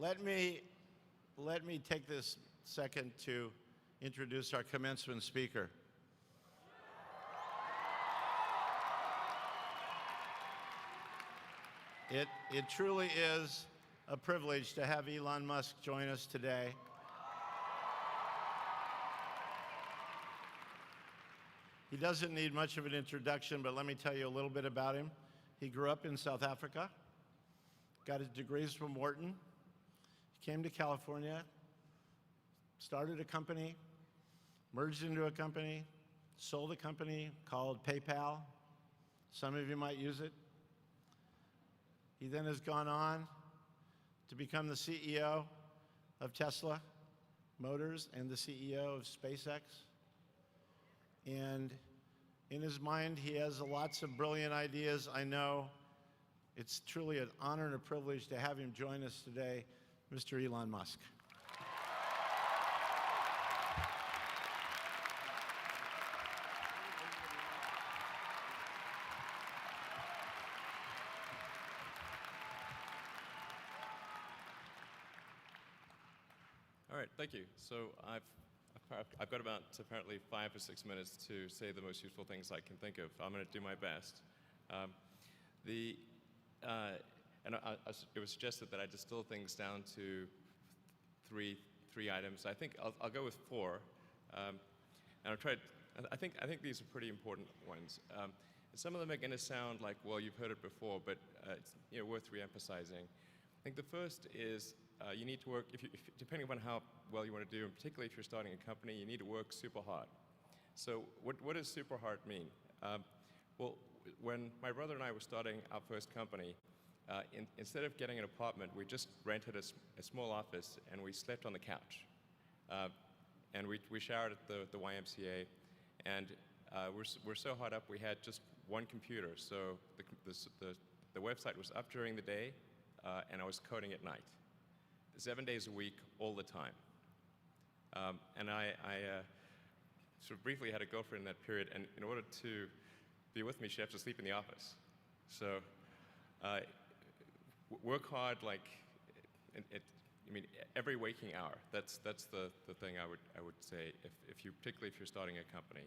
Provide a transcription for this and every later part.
let me take this second to introduce our commencement speaker. It truly is a privilege to have Elon Musk join us today. He doesn't need much of an introduction, but let me tell you a little bit about him. He grew up in South Africa, got his degrees from Wharton. He came to California, started a company, merged into a company, sold a company called PayPal. Some of you might use it. He then has gone on to become the CEO of Tesla Motors and the CEO of SpaceX. And in his mind, he has lots of brilliant ideas. I know it's truly an honor and a privilege to have him join us today, Mr. Elon Musk. All right, thank you. So I've got about apparently 5 or 6 minutes to say the most useful things I can think of. I'm going to do my best. It was suggested that I distill things down to three items. I think I'll go with 4, and I'll try. I think these are pretty important ones. Some of them are going to sound like, well, you've heard it before, but it's worth re-emphasizing. I think the first is you need to work, depending upon how well you want to do, and particularly if you're starting a company, you need to work super hard. So what does super hard mean? Well, when my brother and I were starting our first company, instead of getting an apartment, we just rented a small office and we slept on the couch. And we showered at the YMCA, and we're so hard up we had just one computer. So the website was up during the day, and I was coding at night. 7 days a week, all the time. And I sort of briefly had a girlfriend in that period, and in order to be with me, she had to sleep in the office. So work hard, like, every waking hour. That's the thing I would say, particularly if you're starting a company.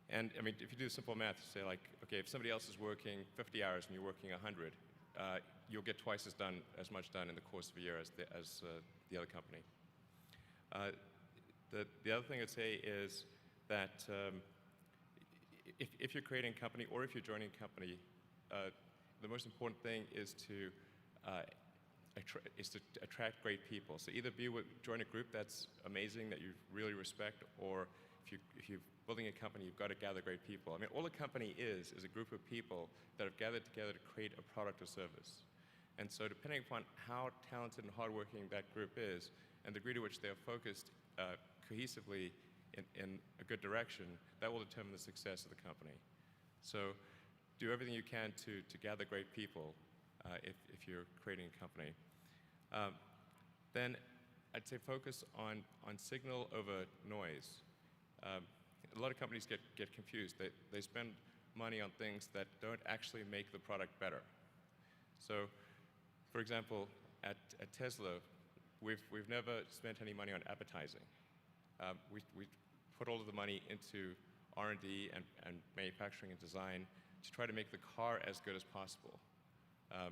And if you do simple math, say like, okay, if somebody else is working 50 hours and you're working 100, you'll get twice as much done in the course of a year as the other company. The other thing I'd say is that if you're creating a company or if you're joining a company, the most important thing is to attract great people. So either join a group that's amazing that you really respect, or if you're building a company, you've got to gather great people. All a company is a group of people that have gathered together to create a product or service. And so depending upon how talented and hardworking that group is, and the degree to which they are focused cohesively in a good direction, that will determine the success of the company. So do everything you can to gather great people if you're creating a company. Then I'd say focus on signal over noise. A lot of companies get confused. They spend money on things that don't actually make the product better. So, for example, at Tesla, we've never spent any money on advertising. We put all of the money into R&D and manufacturing and design to try to make the car as good as possible. I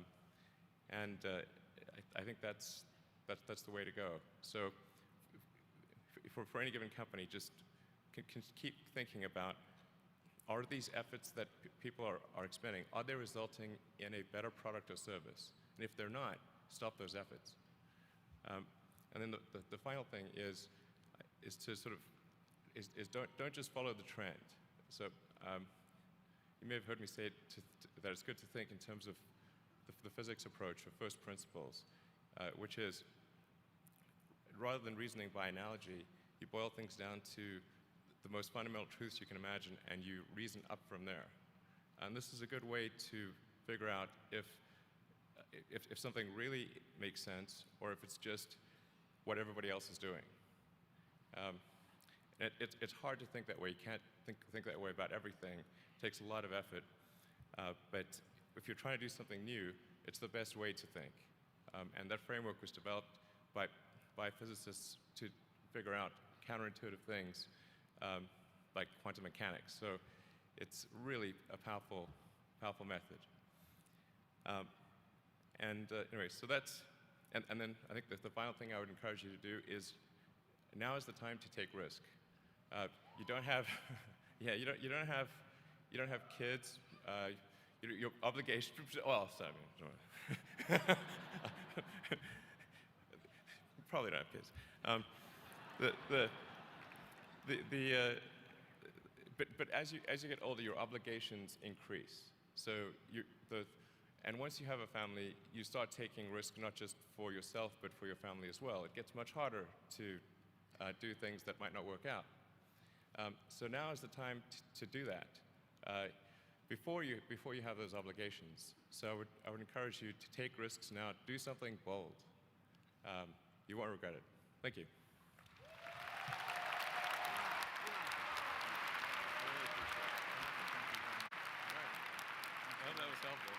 think that's the way to go. So for any given company, just can keep thinking about, are these efforts that people are expending, are they resulting in a better product or service? And if they're not, stop those efforts. And then the final thing is to sort of don't just follow the trend. So you may have heard me say that it's good to think in terms of the physics approach or first principles, which is, rather than reasoning by analogy, you boil things down to the most fundamental truths you can imagine, and you reason up from there. And this is a good way to figure out if something really makes sense, or if it's just what everybody else is doing. It's hard to think that way. You can't think that way about everything. It takes a lot of effort. But if you're trying to do something new, it's the best way to think. And that framework was developed by physicists to figure out counterintuitive things like quantum mechanics. So it's really a powerful method. Anyway, so that's, and then I think the final thing I would encourage you to do is, now is the time to take risk. You don't have, yeah, you don't have kids. Your obligation. Well, sorry, probably don't have kids. But as you get older, your obligations increase. So and once you have a family, you start taking risk not just for yourself, but for your family as well. It gets much harder to do things that might not work out. So now is the time to do that before you have those obligations. So I would encourage you to take risks now. Do something bold. You won't regret it. Thank you. I hope that was helpful.